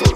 Hey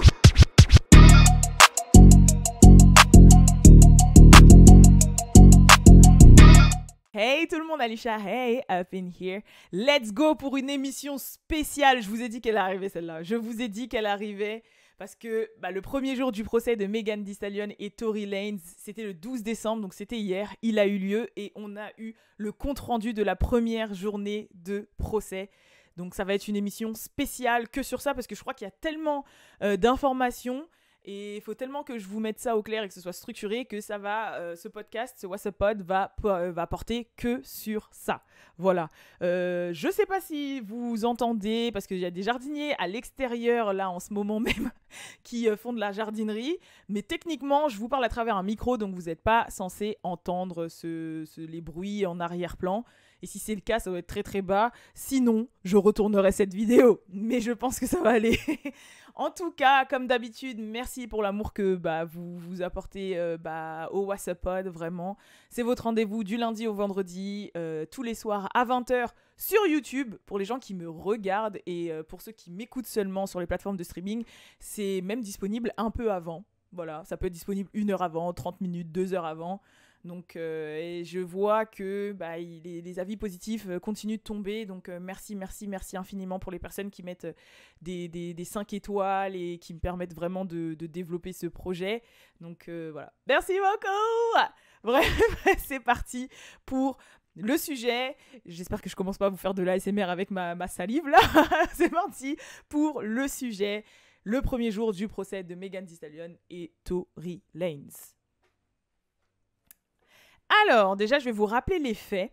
tout le monde, Alisha, hey, up in here. Let's go pour une émission spéciale. Je vous ai dit qu'elle arrivait celle-là. Je vous ai dit qu'elle arrivait parce que le premier jour du procès de Megan Thee Stallion et Tory Lanez, c'était le 12 décembre, donc c'était hier. Il a eu lieu et on a eu le compte-rendu de la première journée de procès. Donc ça va être une émission spéciale que sur ça parce que je crois qu'il y a tellement d'informations. Et il faut tellement que je vous mette ça au clair et que ce soit structuré que ça va, ce podcast, ce WhatsApp Pod va porter que sur ça. Voilà. Je sais pas si vous entendez, parce qu'il y a des jardiniers à l'extérieur, là, en ce moment même, qui font de la jardinerie. Mais techniquement, je vous parle à travers un micro, donc vous n'êtes pas censé entendre les bruits en arrière-plan. Et si c'est le cas, ça doit être très très bas. Sinon, je retournerai cette vidéo. Mais je pense que ça va aller. En tout cas, comme d'habitude, merci pour l'amour que vous apportez au WhatsApp Pod, vraiment. C'est votre rendez-vous du lundi au vendredi, tous les soirs à 20h sur YouTube, pour les gens qui me regardent. Et pour ceux qui m'écoutent seulement sur les plateformes de streaming, c'est même disponible un peu avant. Voilà, ça peut être disponible 1 heure avant, 30 minutes, 2 heures avant. Donc, et je vois que les avis positifs continuent de tomber. Donc, merci infiniment pour les personnes qui mettent des 5 étoiles et qui me permettent vraiment de développer ce projet. Donc, voilà. Merci beaucoup. Bref, c'est parti pour le sujet. J'espère que je commence pas à vous faire de l'ASMR avec ma salive, là. C'est parti pour le sujet. Le premier jour du procès de Megan Thee Stallion et Tory Lanez. Alors, déjà, je vais vous rappeler les faits,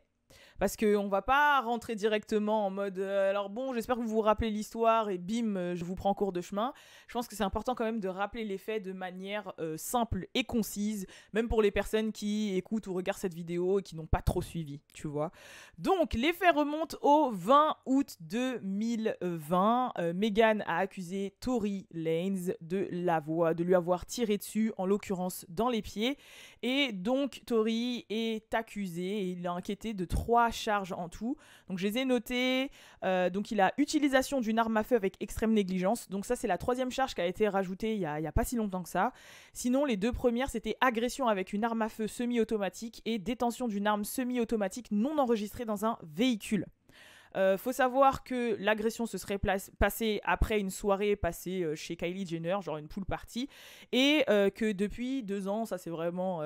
parce qu'on ne va pas rentrer directement en mode alors bon, j'espère que vous vous rappelez l'histoire et bim, je vous prends en cours de chemin. Je pense que c'est important quand même de rappeler les faits de manière simple et concise, même pour les personnes qui écoutent ou regardent cette vidéo et qui n'ont pas trop suivi, tu vois. Donc, les faits remontent au 20 août 2020. Megan a accusé Tory Lanez de lui avoir tiré dessus, en l'occurrence dans les pieds. Et donc, Tory est accusé et il a inquiété de 3 charges en tout. Donc, je les ai notées. Donc, il a utilisation d'une arme à feu avec extrême négligence. Donc, ça, c'est la 3e charge qui a été rajoutée il y a pas si longtemps que ça. Sinon, les 2 premières, c'était agression avec une arme à feu semi-automatique et détention d'une arme semi-automatique non enregistrée dans un véhicule. Faut savoir que l'agression se serait passée après une soirée passée chez Kylie Jenner, genre une pool party, et que depuis 2 ans, ça c'est vraiment...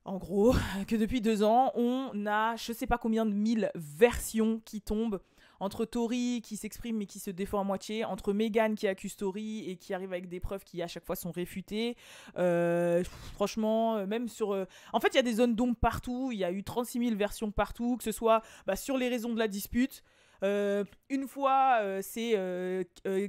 en gros, que depuis 2 ans, on a je sais pas combien de 1000 versions qui tombent, entre Tory qui s'exprime mais qui se défend à moitié, entre Megan qui accuse Tory et qui arrive avec des preuves qui à chaque fois sont réfutées. Franchement, même sur... En fait, il y a des zones d'ombre partout, il y a eu 36 000 versions partout, que ce soit sur les raisons de la dispute. Une fois, c'est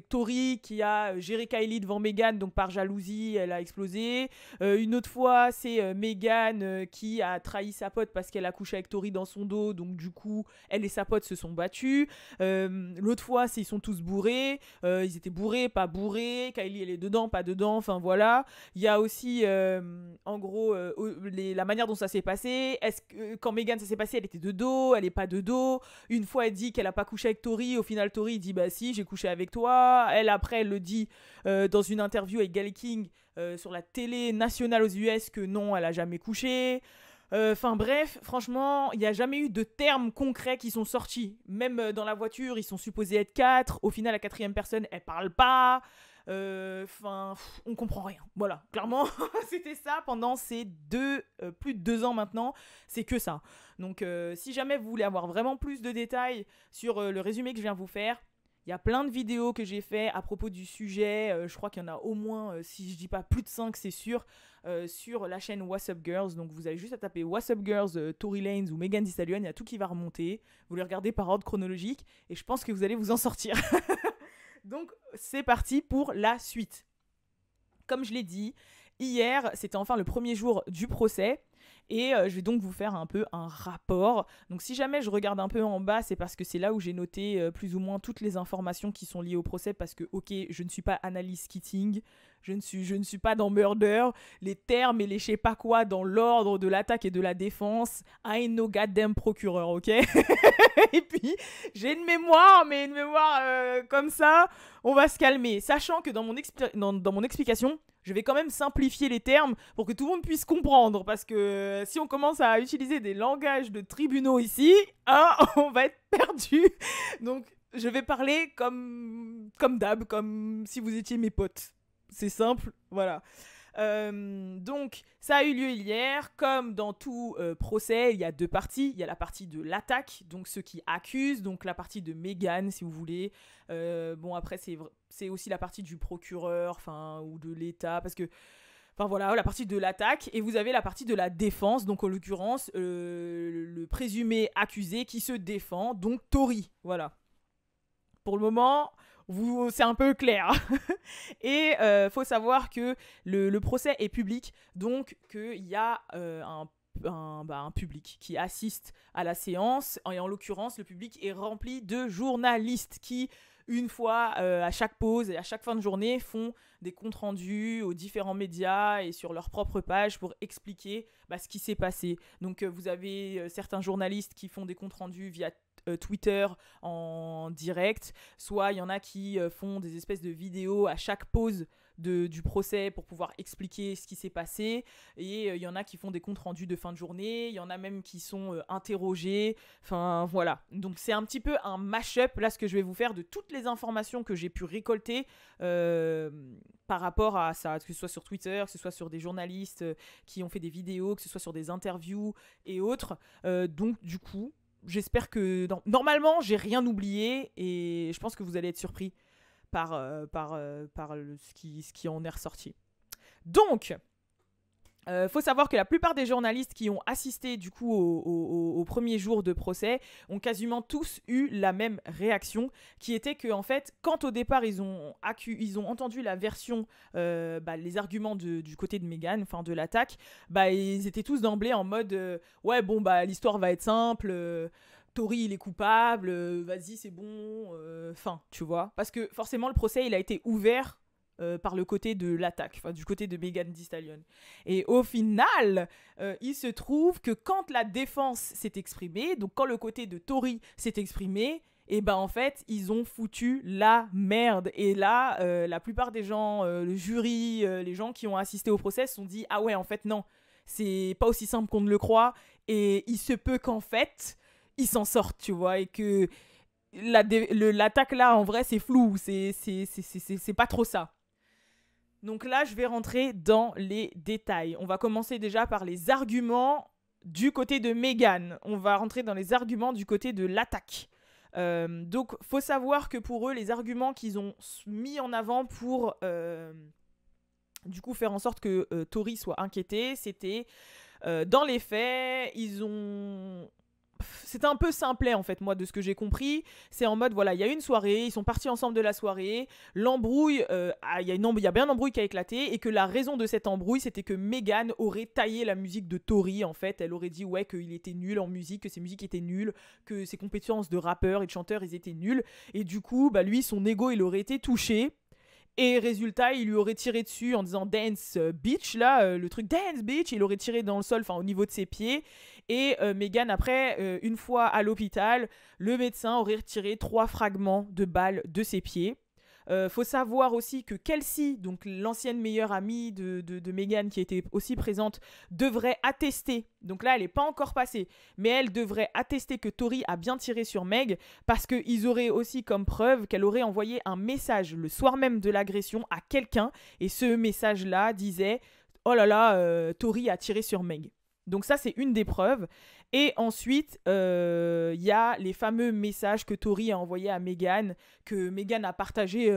Tory qui a géré Kylie devant Megan, donc par jalousie, elle a explosé. Une autre fois, c'est Megan qui a trahi sa pote parce qu'elle a couché avec Tory dans son dos, donc du coup, elle et sa pote se sont battus. L'autre fois, c'est ils sont tous bourrés. Ils étaient bourrés, pas bourrés. Kylie, elle est dedans, pas dedans. Enfin, voilà. Il y a aussi, en gros, la manière dont ça s'est passé. Est-ce que quand Megan, ça s'est passé, elle était de dos, elle est pas de dos. Une fois, elle dit qu'elle a pas couché avec Tory. Au final, Tory dit bah si, j'ai couché avec toi. Elle, après, elle le dit dans une interview avec Gayle King sur la télé nationale aux US que non, elle a jamais couché. Enfin bref, franchement, il n'y a jamais eu de termes concrets qui sont sortis. Même dans la voiture, ils sont supposés être 4. Au final, la 4e personne, elle parle pas. Enfin, on comprend rien. Voilà, clairement, c'était ça pendant ces plus de 2 ans maintenant. C'est que ça. Donc, si jamais vous voulez avoir vraiment plus de détails sur le résumé que je viens de vous faire, il y a plein de vidéos que j'ai fait à propos du sujet. Je crois qu'il y en a au moins, si je dis pas plus de 5, c'est sûr, sur la chaîne What's Up Girls. Donc, vous avez juste à taper What's Up Girls, Tory Lanez ou Megan Thee Stallion. Il y a tout qui va remonter. Vous les regardez par ordre chronologique et je pense que vous allez vous en sortir. Donc, c'est parti pour la suite. Comme je l'ai dit, hier, c'était enfin le premier jour du procès. Et je vais donc vous faire un peu un rapport. Donc si jamais je regarde un peu en bas, c'est parce que c'est là où j'ai noté plus ou moins toutes les informations qui sont liées au procès, parce que ok, je ne suis pas Annalise Keating, je ne suis pas dans Murder, les termes et les je sais pas quoi dans l'ordre de l'attaque et de la défense, I ain't no goddamn procureur, ok. Et puis, j'ai une mémoire, mais une mémoire comme ça, on va se calmer. Sachant que dans mon explication, je vais quand même simplifier les termes pour que tout le monde puisse comprendre. Parce que si on commence à utiliser des langages de tribunaux ici, hein, on va être perdu. Donc, je vais parler comme d'hab, comme si vous étiez mes potes. C'est simple, voilà. Donc, ça a eu lieu hier. Comme dans tout procès, il y a deux parties. Il y a la partie de l'attaque, donc ceux qui accusent, donc la partie de Meghan, si vous voulez. Bon, après, c'est aussi la partie du procureur, ou de l'État, parce que, enfin voilà, la partie de l'attaque. Et vous avez la partie de la défense, donc en l'occurrence, le présumé accusé qui se défend, donc Tory, voilà. Pour le moment, c'est un peu clair. Et faut savoir que le procès est public, donc qu'il y a un public qui assiste à la séance. Et en l'occurrence, le public est rempli de journalistes qui, une fois à chaque pause et à chaque fin de journée, font des comptes rendus aux différents médias et sur leur propre page pour expliquer ce qui s'est passé. Donc vous avez certains journalistes qui font des comptes rendus via Twitter en direct, soit il y en a qui font des espèces de vidéos à chaque pause du procès pour pouvoir expliquer ce qui s'est passé, et il y en a qui font des comptes rendus de fin de journée, il y en a même qui sont interrogés, enfin voilà. Donc c'est un petit peu un mash-up là ce que je vais vous faire de toutes les informations que j'ai pu récolter par rapport à ça, que ce soit sur Twitter, que ce soit sur des journalistes qui ont fait des vidéos, que ce soit sur des interviews et autres. Donc du coup, j'espère que normalement j'ai rien oublié, et je pense que vous allez être surpris par ce qui en est ressorti. Donc, faut savoir que la plupart des journalistes qui ont assisté du coup au premier jour de procès ont quasiment tous eu la même réaction, qui était que en fait, quand au départ ils ont entendu la version, les arguments du côté de Meghan, enfin de l'attaque, ils étaient tous d'emblée en mode ouais bon l'histoire va être simple. Tory il est coupable, vas-y c'est bon, tu vois. Parce que forcément le procès il a été ouvert par le côté de l'attaque, du côté de Megan Thee Stallion. Et au final, il se trouve que quand la défense s'est exprimée, donc quand le côté de Tory s'est exprimé, et en fait, ils ont foutu la merde. Et là, la plupart des gens, le jury, les gens qui ont assisté au procès se sont dit « Ah ouais, en fait, non, c'est pas aussi simple qu'on ne le croit. » Et il se peut qu'en fait, ils s'en sortent, tu vois, et que l'attaque là, en vrai, c'est flou, c'est pas trop ça. Donc là, je vais rentrer dans les détails. On va commencer déjà par les arguments du côté de Meghan. On va rentrer dans les arguments du côté de l'attaque. Donc, faut savoir que pour eux, les arguments qu'ils ont mis en avant pour du coup faire en sorte que Tory soit inquiété, c'était dans les faits, c'était un peu simplet en fait, moi, de ce que j'ai compris. C'est en mode, voilà, il y a une soirée, ils sont partis ensemble de la soirée, l'embrouille, il y a bien une embrouille qui a éclaté, et que la raison de cette embrouille, c'était que Meghan aurait taillé la musique de Tory, en fait. Elle aurait dit, ouais, qu'il était nul en musique, que ses musiques étaient nulles, que ses compétences de rappeur et de chanteur, ils étaient nuls. Et du coup, lui, son ego, il aurait été touché. Et résultat, il lui aurait tiré dessus en disant Dance Bitch, là, le truc Dance Bitch, il aurait tiré dans le sol, au niveau de ses pieds. Et Meghan, après, une fois à l'hôpital, le médecin aurait retiré 3 fragments de balles de ses pieds. Faut savoir aussi que Kelsey, donc l'ancienne meilleure amie de Meghan, qui était aussi présente, devrait attester, donc là elle n'est pas encore passée, mais elle devrait attester que Tory a bien tiré sur Meg, parce qu'ils auraient aussi comme preuve qu'elle aurait envoyé un message le soir même de l'agression à quelqu'un, et ce message là disait « Oh là là, Tory a tiré sur Meg ». Donc ça, c'est une des preuves. Et ensuite, y a les fameux messages que Tory a envoyés à Meghan, que Meghan a partagé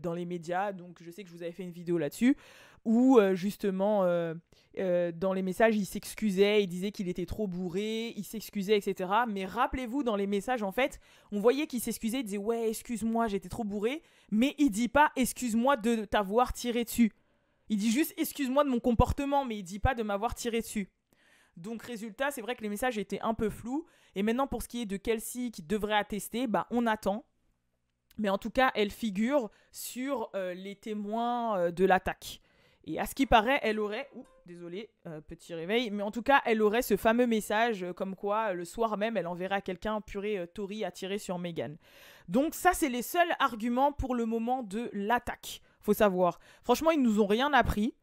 dans les médias. Donc je sais que je vous avais fait une vidéo là-dessus, où justement, dans les messages, il s'excusait, il disait qu'il était trop bourré, il s'excusait, etc. Mais rappelez-vous, dans les messages, en fait, on voyait qu'il s'excusait, il disait « Ouais, excuse-moi, j'étais trop bourré », mais il dit pas « Excuse-moi de t'avoir tiré dessus ». Il dit juste « Excuse-moi de mon comportement », mais il dit pas de m'avoir tiré dessus. Donc résultat, c'est vrai que les messages étaient un peu flous. Et maintenant, pour ce qui est de Kelsey qui devrait attester, bah on attend. Mais en tout cas, elle figure sur les témoins de l'attaque. Et à ce qui paraît, elle aurait... Ouh, désolé, petit réveil. Mais en tout cas, elle aurait ce fameux message comme quoi, le soir même, elle enverrait à quelqu'un, purée, Tori a tiré sur Meghan. Donc ça, c'est les seuls arguments pour le moment de l'attaque. Faut savoir. Franchement, ils nous ont rien appris.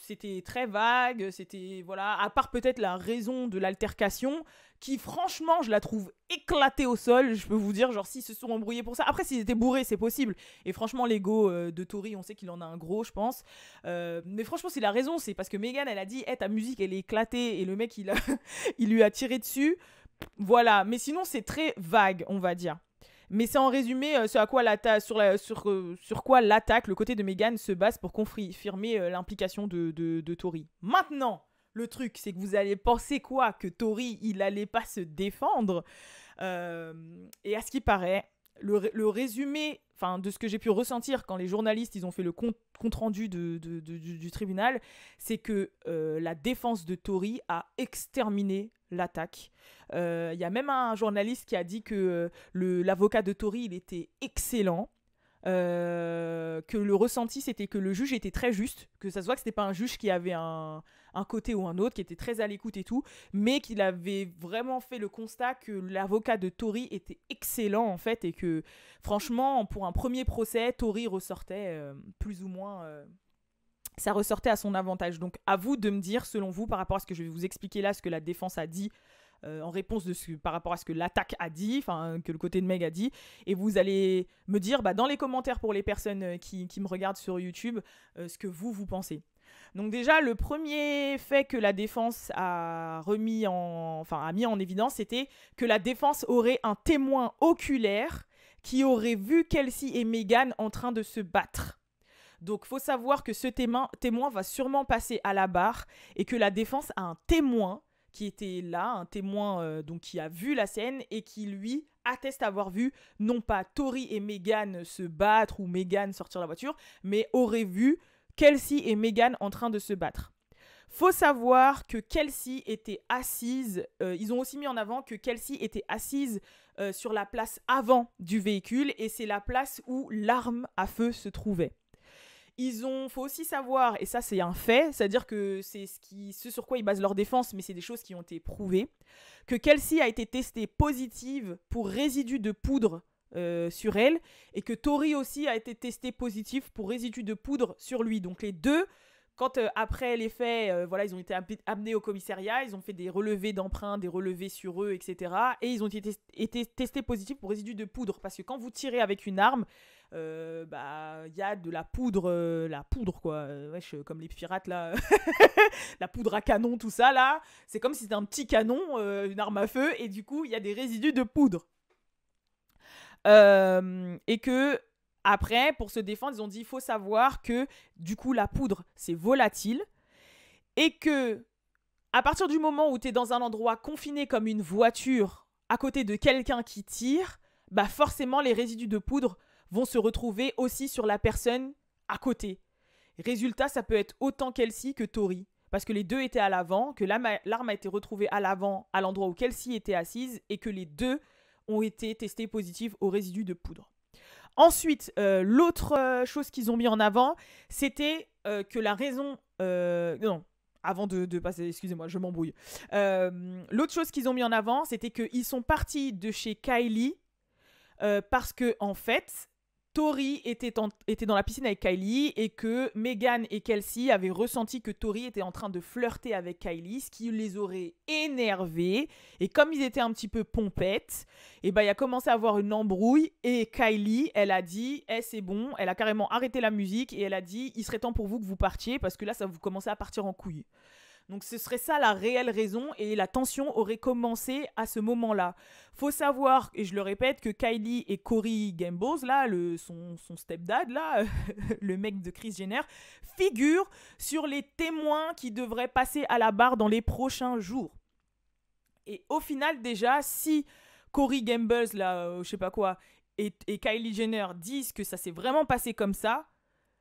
C'était très vague, c'était voilà, à part peut-être la raison de l'altercation qui franchement je la trouve éclatée au sol, je peux vous dire, genre s'ils se sont embrouillés pour ça, après s'ils étaient bourrés c'est possible, et franchement l'ego de Tori on sait qu'il en a un gros je pense, mais franchement c'est la raison, c'est parce que Meghan elle a dit hey, ta musique elle est éclatée et le mec il, il lui a tiré dessus, voilà, mais sinon c'est très vague on va dire. Mais c'est en résumé sur quoi l'attaque, le côté de Meghan se base pour confirmer l'implication de Tori. Maintenant, le truc, c'est que vous allez penser quoi? Que Tori, il allait pas se défendre. Et à ce qui paraît, le résumé de ce que j'ai pu ressentir quand les journalistes ils ont fait le compte rendu du tribunal, c'est que la défense de Tori a exterminé l'attaque. Il y a même un journaliste qui a dit que l'avocat de Tori il était excellent, que le ressenti c'était que le juge était très juste, que ça se voit que c'était pas un juge qui avait un côté ou un autre, qui était très à l'écoute et tout, mais qu'il avait vraiment fait le constat que l'avocat de Tori était excellent en fait, et que franchement pour un premier procès Tori ressortait plus ou moins ça ressortait à son avantage. Donc à vous de me dire selon vous par rapport à ce que je vais vous expliquer là, ce que la défense a dit en réponse par rapport à ce que l'attaque a dit, que le côté de Meg a dit, et vous allez me dire dans les commentaires pour les personnes qui me regardent sur YouTube ce que vous pensez. Donc déjà, le premier fait que la défense a mis en évidence, c'était que la défense aurait un témoin oculaire qui aurait vu Kelsey et Meghan en train de se battre. Donc, faut savoir que ce témoin va sûrement passer à la barre et que la défense a un témoin qui était là, un témoin donc qui a vu la scène et qui, lui, atteste avoir vu non pas Tori et Meghan se battre ou Meghan sortir de la voiture, mais aurait vu Kelsey et Meghan en train de se battre. Faut savoir que Kelsey était assise, ils ont aussi mis en avant que Kelsey était assise sur la place avant du véhicule et c'est la place où l'arme à feu se trouvait. Faut aussi savoir, et ça c'est un fait, c'est-à-dire que c'est ce sur quoi ils basent leur défense, mais c'est des choses qui ont été prouvées, que Kelsey a été testée positive pour résidus de poudre sur elle, et que Tori aussi a été testé positif pour résidus de poudre sur lui. Donc les deux, quand après les faits, ils ont été amenés au commissariat, ils ont fait des relevés d'empreintes, des relevés sur eux, etc. Et ils ont été testés positifs pour résidus de poudre, parce que quand vous tirez avec une arme, y a de la poudre quoi, comme les pirates là, la poudre à canon, tout ça là, c'est comme si c'était un petit canon, une arme à feu, et du coup il y a des résidus de poudre. Et que après, pour se défendre, ils ont dit il faut savoir que du coup la poudre c'est volatile et que à partir du moment où tu es dans un endroit confiné comme une voiture à côté de quelqu'un qui tire, forcément les résidus de poudre vont se retrouver aussi sur la personne à côté. Résultat, ça peut être autant Kelsey que Tori, parce que les deux étaient à l'avant, que l'arme a été retrouvée à l'avant, à l'endroit où Kelsey était assise, et que les deux ont été testés positifs aux résidus de poudre. Ensuite, l'autre chose qu'ils ont mis en avant, c'était que la raison... non, avant de passer, excusez-moi, je m'embrouille. L'autre chose qu'ils ont mis en avant, c'était qu'ils sont partis de chez Kylie parce que, en fait, Tori était dans la piscine avec Kylie et que Meghan et Kelsey avaient ressenti que Tori était en train de flirter avec Kylie, ce qui les aurait énervés. Et comme ils étaient un petit peu pompettes, il a commencé à avoir une embrouille. Et Kylie, elle a dit c'est bon, elle a carrément arrêté la musique et elle a dit il serait temps pour vous que vous partiez parce que là, ça vous commencez à partir en couille. Donc ce serait ça la réelle raison et la tension aurait commencé à ce moment-là. Faut savoir, et je le répète, que Kylie et Corey Gambles, là, son stepdad, là, le mec de Kris Jenner, figurent sur les témoins qui devraient passer à la barre dans les prochains jours. Et au final, déjà, si Corey Gambles, là, je sais pas quoi, et Kylie Jenner disent que ça s'est vraiment passé comme ça,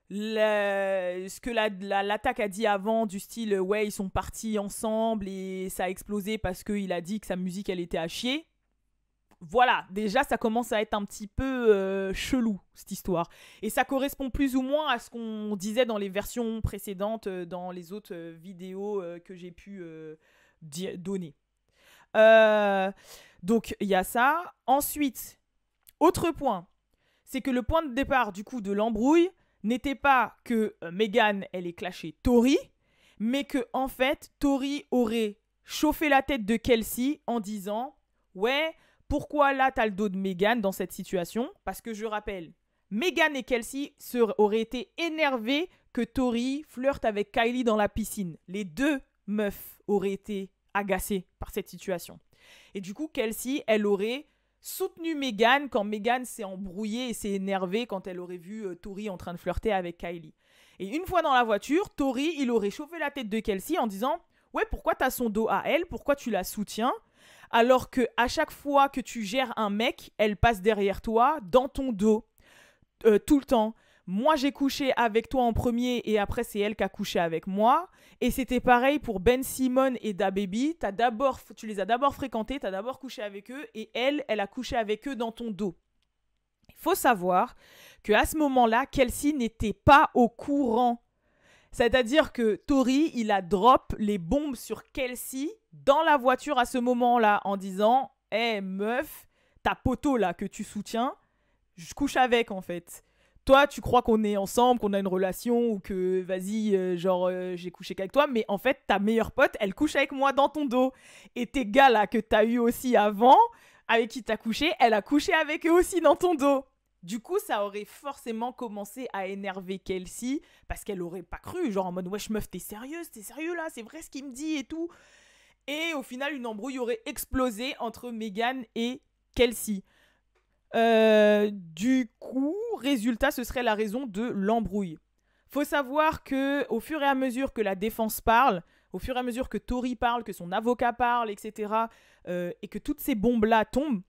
ce que l'attaque a dit avant, du style ouais, ils sont partis ensemble et ça a explosé parce qu'il a dit que sa musique elle était à chier. Voilà, déjà ça commence à être un petit peu chelou cette histoire. Et ça correspond plus ou moins à ce qu'on disait dans les versions précédentes, dans les autres vidéos que j'ai pu donner. Donc il y a ça. Ensuite, autre point, c'est que le point de départ du coup de l'embrouille n'était pas que Meghan elle ait clashé Tori, mais que en fait Tori aurait chauffé la tête de Kelsey en disant ouais, pourquoi là t'as le dos de Meghan dans cette situation? Parce que je rappelle, Meghan et Kelsey auraient été énervés que Tori flirte avec Kylie dans la piscine. Les deux meufs auraient été agacées par cette situation. Et du coup, Kelsey, elle aurait soutenu Meghan quand Meghan s'est embrouillée et s'est énervée quand elle aurait vu Tori en train de flirter avec Kylie. Et une fois dans la voiture, Tori, il aurait chauffé la tête de Kelsey en disant « Ouais, pourquoi t'as son dos à elle? Pourquoi tu la soutiens? Alors que à chaque fois que tu gères un mec, elle passe derrière toi, dans ton dos, tout le temps. Moi, j'ai couché avec toi en premier et après, c'est elle qui a couché avec moi. Et c'était pareil pour Ben Simon et DaBaby. Tu les as d'abord fréquentés, tu as d'abord couché avec eux et elle a couché avec eux dans ton dos. Il faut savoir qu'à ce moment-là, Kelsey n'était pas au courant. C'est-à-dire que Tori, il a drop les bombes sur Kelsey dans la voiture à ce moment-là en disant « Hé meuf, ta poteau là que tu soutiens, je couche avec en fait. Toi, tu crois qu'on est ensemble, qu'on a une relation ou que vas-y, j'ai couché qu'avec toi, mais en fait, ta meilleure pote, elle couche avec moi dans ton dos. Et tes gars là que t'as eu aussi avant, avec qui t'as couché, elle a couché avec eux aussi dans ton dos. » Du coup, ça aurait forcément commencé à énerver Kelsey parce qu'elle aurait pas cru, genre en mode wesh meuf, t'es sérieux là, c'est vrai ce qu'il me dit et tout. Et au final, une embrouille aurait explosé entre Meghan et Kelsey. Du coup, résultat, ce serait la raison de l'embrouille. Faut savoir que au fur et à mesure que la défense parle, au fur et à mesure que Tori parle, que son avocat parle, etc., et que toutes ces bombes-là tombent,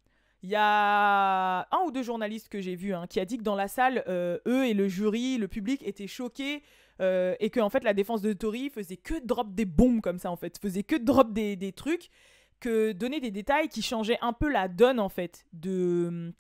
il y a un ou deux journalistes que j'ai vus qui a dit que dans la salle, eux et le jury, le public étaient choqués et que en fait la défense de Tori faisait que drop des bombes comme ça en fait, faisait que drop des trucs, que donner des détails qui changeaient un peu la donne en fait de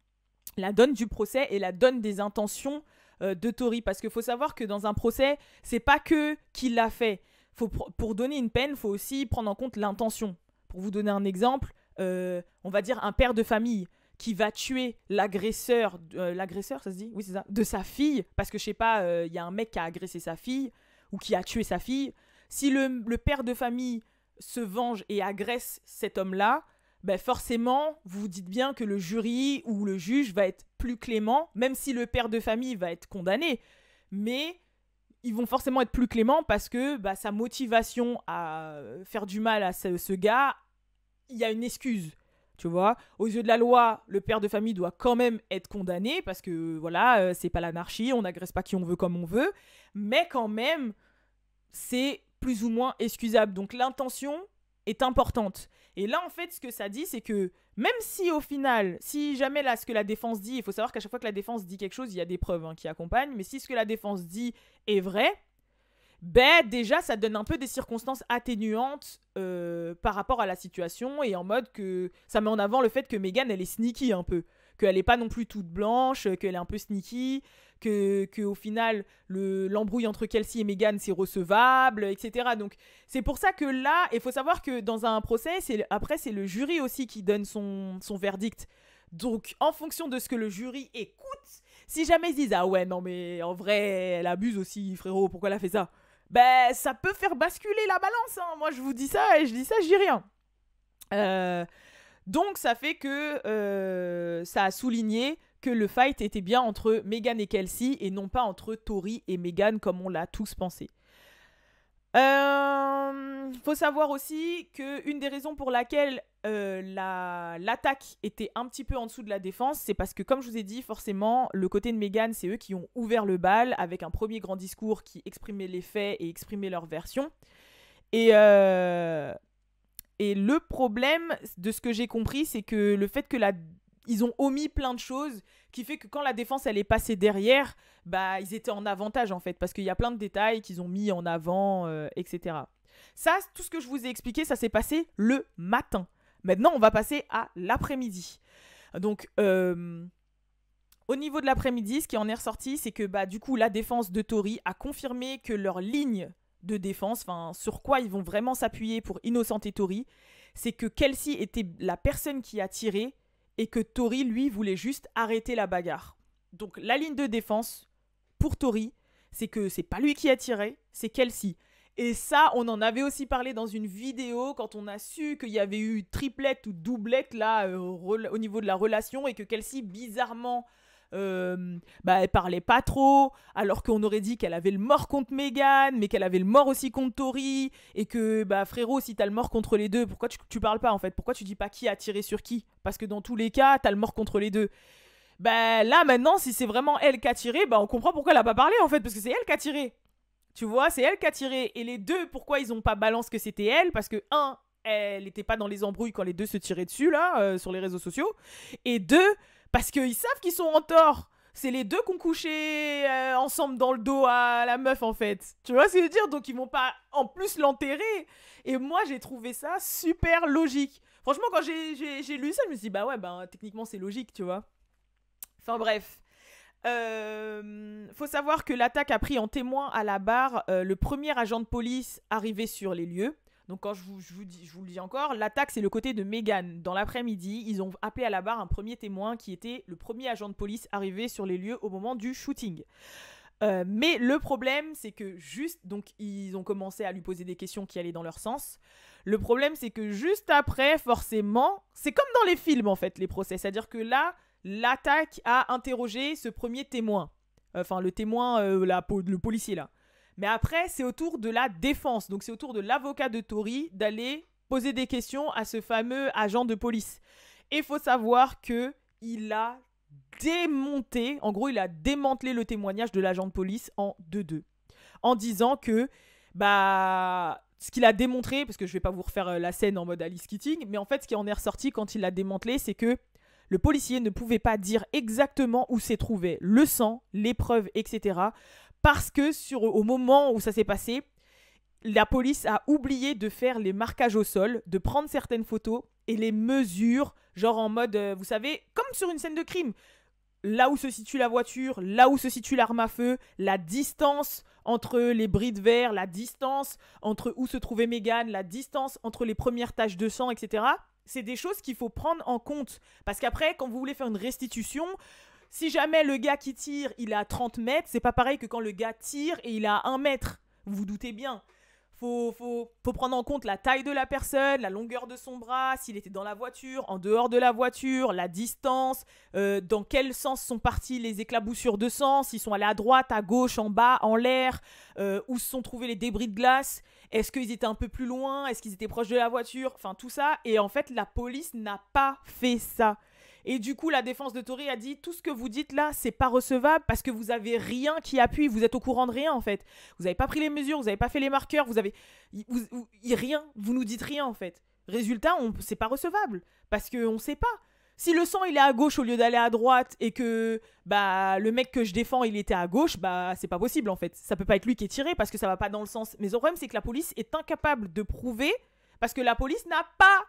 la donne du procès et la donne des intentions de Tori, parce qu'il faut savoir que dans un procès, c'est pas que qui l'a fait. Pour donner une peine, il faut aussi prendre en compte l'intention. Pour vous donner un exemple, on va dire un père de famille qui va tuer l'agresseur, ça se dit? Oui, c'est ça, de sa fille, parce que je sais pas, y a un mec qui a agressé sa fille ou qui a tué sa fille. Si le père de famille se venge et agresse cet homme-là, ben forcément, vous vous dites bien que le jury ou le juge va être plus clément, même si le père de famille va être condamné. Mais ils vont forcément être plus cléments parce que sa motivation à faire du mal à ce gars, il y a une excuse. Tu vois, aux yeux de la loi, le père de famille doit quand même être condamné parce que voilà, c'est pas l'anarchie, on n'agresse pas qui on veut comme on veut, mais quand même, c'est plus ou moins excusable. Donc l'intention est importante. Et là, en fait, ce que ça dit, c'est que même si au final, si jamais là, ce que la défense dit, il faut savoir qu'à chaque fois que la défense dit quelque chose, il y a des preuves qui accompagnent, mais si ce que la défense dit est vrai, déjà, ça donne un peu des circonstances atténuantes par rapport à la situation et en mode que ça met en avant le fait que Meghan, elle est sneaky un peu. Qu'elle n'est pas non plus toute blanche, qu'elle est un peu sneaky, qu'au final, l'embrouille entre Kelsey et Meghan, c'est recevable, etc. Donc, c'est pour ça que là, il faut savoir que dans un procès, après, c'est le jury aussi qui donne son verdict. Donc, en fonction de ce que le jury écoute, si jamais ils disent « Ah ouais, non mais en vrai, elle abuse aussi, frérot, pourquoi elle a fait ça ?» ça peut faire basculer la balance. Moi, je vous dis ça et je dis ça, je dis rien. Donc, ça fait que ça a souligné que le fight était bien entre Meghan et Kelsey et non pas entre Tori et Meghan comme on l'a tous pensé. Faut savoir aussi qu'une des raisons pour laquelle l'attaque était un petit peu en dessous de la défense, c'est parce que, comme je vous ai dit, forcément, le côté de Meghan, c'est eux qui ont ouvert le bal avec un premier grand discours qui exprimait les faits et exprimait leur version. Et le problème, de ce que j'ai compris, c'est que le fait que ils ont omis plein de choses qui fait que quand la défense elle est passée derrière, bah ils étaient en avantage en fait parce qu'il y a plein de détails qu'ils ont mis en avant, etc. Ça, tout ce que je vous ai expliqué, ça s'est passé le matin. Maintenant, on va passer à l'après-midi. Donc, au niveau de l'après-midi, ce qui en est ressorti, c'est que bah, du coup, la défense de Tory a confirmé que leur ligne de défense, enfin, sur quoi ils vont vraiment s'appuyer pour innocenter Tory, c'est que Kelsey était la personne qui a tiré et que Tory, lui, voulait juste arrêter la bagarre. Donc, la ligne de défense pour Tory, c'est que c'est pas lui qui a tiré, c'est Kelsey. Et ça, on en avait aussi parlé dans une vidéo quand on a su qu'il y avait eu triplette ou doublette là au niveau de la relation et que Kelsey, bizarrement, elle parlait pas trop, alors qu'on aurait dit qu'elle avait le mort contre Meghan, mais qu'elle avait le mort aussi contre Tory, et que bah frérot, si t'as le mort contre les deux, pourquoi tu parles pas en fait? Pourquoi tu dis pas qui a tiré sur qui? Parce que dans tous les cas, t'as le mort contre les deux. Bah là maintenant, si c'est vraiment elle qui a tiré, bah on comprend pourquoi elle a pas parlé en fait, parce que c'est elle qui a tiré. Tu vois, c'est elle qui a tiré. Et les deux, pourquoi ils ont pas balance que c'était elle? Parce que, un, elle n'était pas dans les embrouilles quand les deux se tiraient dessus, là, sur les réseaux sociaux. Et deux, parce qu'ils savent qu'ils sont en tort. C'est les deux qui ont couché ensemble dans le dos à la meuf, en fait. Tu vois ce que je veux dire? Donc, ils vont pas, en plus, l'enterrer. Et moi, j'ai trouvé ça super logique. Franchement, quand j'ai lu ça, je me suis dit, bah ouais, bah, techniquement, c'est logique, tu vois. Enfin, bref. Faut savoir que l'attaque a pris en témoin à la barre le premier agent de police arrivé sur les lieux. Donc quand je vous le dis encore, l'attaque c'est le côté de Meghan. Dans l'après-midi, ils ont appelé à la barre un premier témoin qui était le premier agent de police arrivé sur les lieux au moment du shooting. Mais le problème c'est que donc ils ont commencé à lui poser des questions qui allaient dans leur sens. Le problème c'est que juste après, forcément, c'est comme dans les films en fait, les procès. C'est-à-dire que là, l'attaque a interrogé ce premier témoin. Enfin, le témoin, le policier là. Mais après, c'est au tour de la défense. Donc, c'est au tour de l'avocat de Tory d'aller poser des questions à ce fameux agent de police. Et il faut savoir qu'il a démonté, en gros, il a démantelé le témoignage de l'agent de police en 2-2. En disant que, bah, ce qu'il a démontré, parce que je vais pas vous refaire la scène en mode Alice Keating, mais en fait, ce qui en est ressorti quand il l'a démantelé, c'est que le policier ne pouvait pas dire exactement où s'est trouvé le sang, les preuves, etc. Parce que au moment où ça s'est passé, la police a oublié de faire les marquages au sol, de prendre certaines photos et les mesures, genre en mode, vous savez, comme sur une scène de crime. Là où se situe la voiture, là où se situe l'arme à feu, la distance entre les bris de verre, la distance entre où se trouvait Meghan, la distance entre les premières taches de sang, etc. C'est des choses qu'il faut prendre en compte. Parce qu'après, quand vous voulez faire une restitution, si jamais le gars qui tire, il est à 30 mètres, c'est pas pareil que quand le gars tire et il est à 1 mètre. Vous vous doutez bien. Faut prendre en compte la taille de la personne, la longueur de son bras, s'il était dans la voiture, en dehors de la voiture, la distance, dans quel sens sont partis les éclaboussures de sang, s'ils sont allés à droite, à gauche, en bas, en l'air, où se sont trouvés les débris de glace, est-ce qu'ils étaient un peu plus loin, est-ce qu'ils étaient proches de la voiture, enfin tout ça. Et en fait, la police n'a pas fait ça. Et du coup, la défense de Tory a dit tout ce que vous dites là, c'est pas recevable parce que vous avez rien qui appuie, vous êtes au courant de rien en fait. Vous avez pas pris les mesures, vous avez pas fait les marqueurs, rien, vous nous dites rien en fait. Résultat, c'est pas recevable parce que on sait pas. Si le sang il est à gauche au lieu d'aller à droite et que bah le mec que je défends il était à gauche, bah c'est pas possible en fait. Ça peut pas être lui qui est tiré parce que ça va pas dans le sens. Mais le problème c'est que la police est incapable de prouver parce que la police n'a pas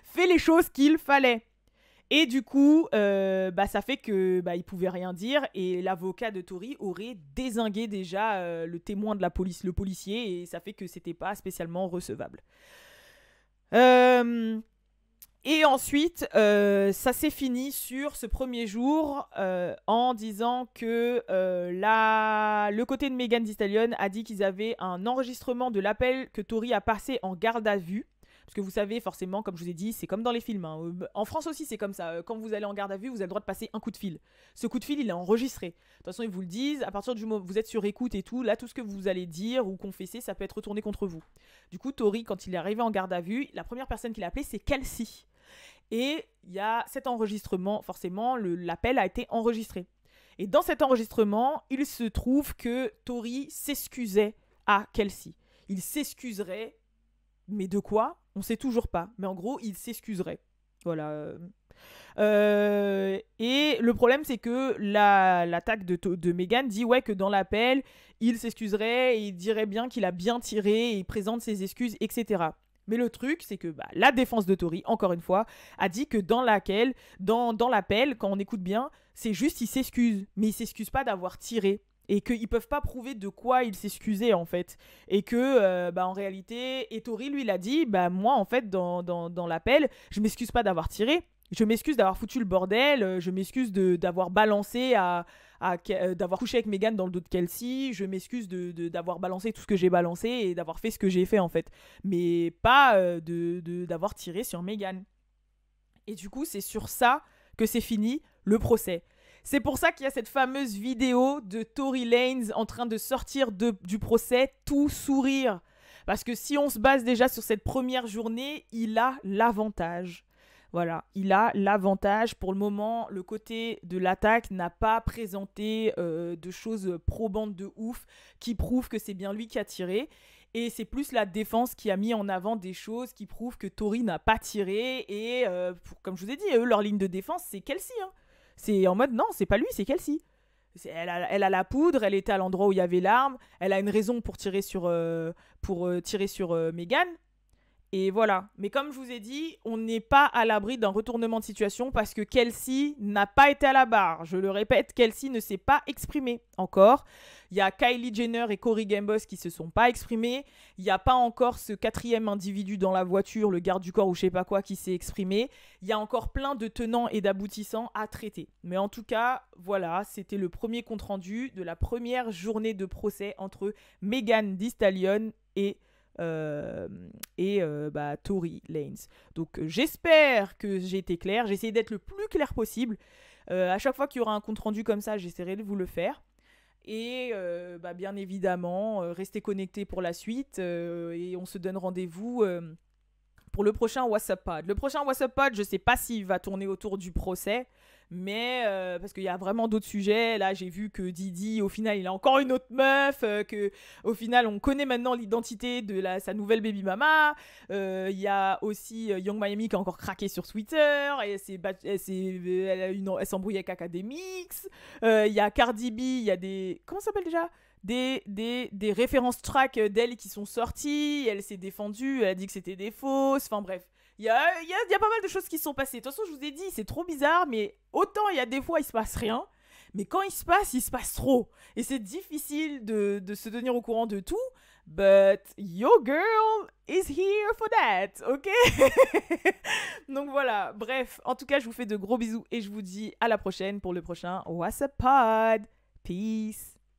fait les choses qu'il fallait. Et du coup, ça fait que il pouvait rien dire et l'avocat de Tory aurait dézingué déjà le témoin de la police, le policier, et ça fait que c'était pas spécialement recevable. Et ensuite, ça s'est fini sur ce premier jour en disant que le côté de Meghan Thee Stallion a dit qu'ils avaient un enregistrement de l'appel que Tory a passé en garde à vue. Parce que vous savez, forcément, comme je vous ai dit, c'est comme dans les films. Hein. En France aussi, c'est comme ça. Quand vous allez en garde à vue, vous avez le droit de passer un coup de fil. Ce coup de fil, il est enregistré. De toute façon, ils vous le disent. À partir du moment où vous êtes sur écoute et tout, là, tout ce que vous allez dire ou confesser, ça peut être retourné contre vous. Du coup, Tory, quand il est arrivé en garde à vue, la première personne qu'il a appelée, c'est Kelsey. Et il y a cet enregistrement, forcément, l'appel a été enregistré. Et dans cet enregistrement, il se trouve que Tory s'excusait à Kelsey. Il s'excuserait, mais de quoi ? On sait toujours pas. Mais en gros, il s'excuserait. Voilà. Et le problème, c'est que l'attaque de Meghan dit ouais, que dans l'appel, il s'excuserait et il dirait bien qu'il a bien tiré et il présente ses excuses, etc. Mais le truc, c'est que la défense de Tory, encore une fois, a dit que dans l'appel, quand on écoute bien, c'est juste il s'excuse, mais il s'excuse pas d'avoir tiré. Et qu'ils peuvent pas prouver de quoi il s'excusait, en fait. Et que, en réalité, et Tory, lui, il a dit, moi, en fait, dans l'appel, je m'excuse pas d'avoir tiré, je m'excuse d'avoir foutu le bordel, je m'excuse d'avoir balancé d'avoir couché avec Meghan dans le dos de Kelsey, je m'excuse d'avoir balancé tout ce que j'ai balancé et d'avoir fait ce que j'ai fait, en fait. Mais pas d'avoir tiré sur Meghan. Et du coup, c'est sur ça que c'est fini le procès. C'est pour ça qu'il y a cette fameuse vidéo de Tory Lanez en train de sortir du procès tout sourire. Parce que si on se base déjà sur cette première journée, il a l'avantage. Voilà, il a l'avantage. Pour le moment, le côté de l'attaque n'a pas présenté de choses probantes de ouf qui prouvent que c'est bien lui qui a tiré. Et c'est plus la défense qui a mis en avant des choses qui prouvent que Tory n'a pas tiré. Et comme je vous ai dit, eux, leur ligne de défense, c'est Kelsey. Hein. C'est en mode, non, c'est pas lui, c'est Kelsey. Elle a la poudre, elle était à l'endroit où il y avait l'arme, elle a une raison pour tirer sur Meghan. Et voilà. Mais comme je vous ai dit, on n'est pas à l'abri d'un retournement de situation parce que Kelsey n'a pas été à la barre. Je le répète, Kelsey ne s'est pas exprimé encore. Il y a Kylie Jenner et Corey Gambos qui se sont pas exprimés. Il n'y a pas encore ce quatrième individu dans la voiture, le garde du corps ou je sais pas quoi, qui s'est exprimé. Il y a encore plein de tenants et d'aboutissants à traiter. Mais en tout cas, voilà, c'était le premier compte-rendu de la première journée de procès entre Megan Thee Stallion et Tory Lanez. Donc j'espère que j'ai été claire. J'ai essayé d'être le plus clair possible. À chaque fois qu'il y aura un compte rendu comme ça, j'essaierai de vous le faire. Et bien évidemment, restez connectés pour la suite. Et on se donne rendez-vous pour le prochain WhatsApp Pod. Le prochain WhatsApp Pod, je sais pas s'il va tourner autour du procès, mais parce qu'il y a vraiment d'autres sujets. Là, j'ai vu que Didi, au final, il a encore une autre meuf, que au final, on connaît maintenant l'identité de sa nouvelle baby mama. Il y a aussi Young Miami qui a encore craqué sur Twitter, et elle s'embrouille avec Academix. Il y a Cardi B, il y a des... Comment ça s'appelle déjà ? Des références track d'elle qui sont sorties, elle s'est défendue, elle a dit que c'était des fausses, enfin bref. Il y a pas mal de choses qui sont passées. De toute façon, je vous ai dit, c'est trop bizarre, mais autant il y a des fois, il se passe rien, mais quand il se passe trop. Et c'est difficile de se tenir au courant de tout, but your girl is here for that, ok? Donc voilà, bref, en tout cas, je vous fais de gros bisous et je vous dis à la prochaine pour le prochain WhatsApp Pod. Peace!